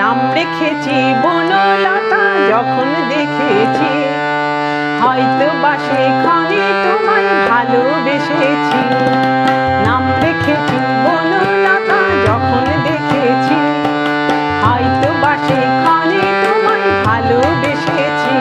নাম রেখেছি বনলতা যখন দেখেছি, হয়তো বা সেখানে তোমায় ভালোবেসেছি। নাম রেখেছি বনলতা যখন দেখেছি, হয়তো বা সেখানে তোমায় ভালোবেসেছি।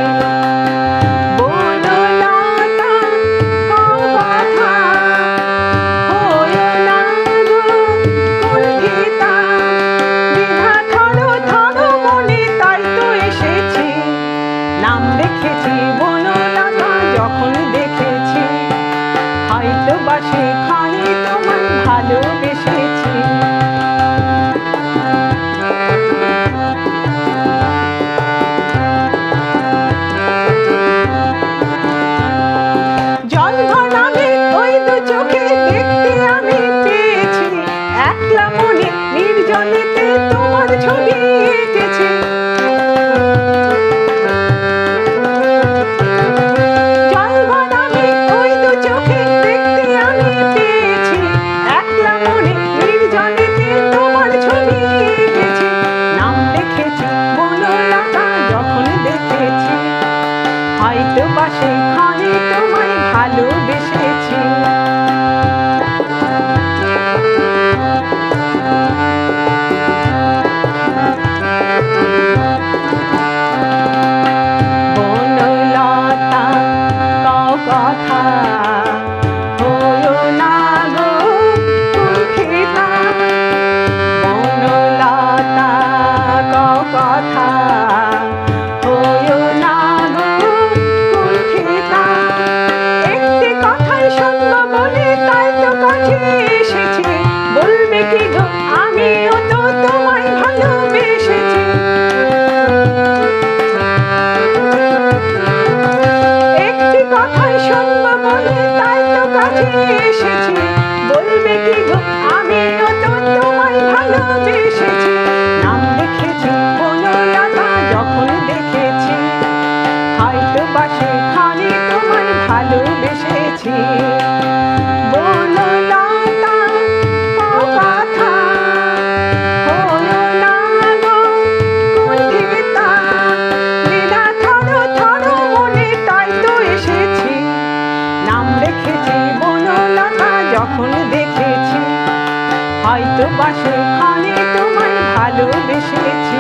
নাম রেখেছি বনলতা যখন দেখেছি, হয়তো বা সেখানে তোমায় ভালোবেসেছি। জন্ম নামে ওই দু চোখে দেখতে আমি পেয়েছি, একলা মনে নির্জনেতে তোমার ছবি এঁকেছি। হয়তো বা সেখানে তোমায় ভালোবেসেছি। বনলতা কও কথা, হয়ো না গো কুণ্ঠিতা। বনলতা কও কথা, এসেছি বলবে কি গো আমিও তো তোমায় ভালোবেসেছি। একটি কথাই শুনবো বলে তাই তো কাছে এসেছি, বলবে কি গো আমিও তো তোমায় ভালোবেসেছি। নাম রেখেছি বনলতা যখন দেখেছি, হয়তো বা সেখানে তোমায় ভালোবেসেছি। যখন দেখেছি, হয়তো বা সেখানে তোমায় ভালোবেসেছি।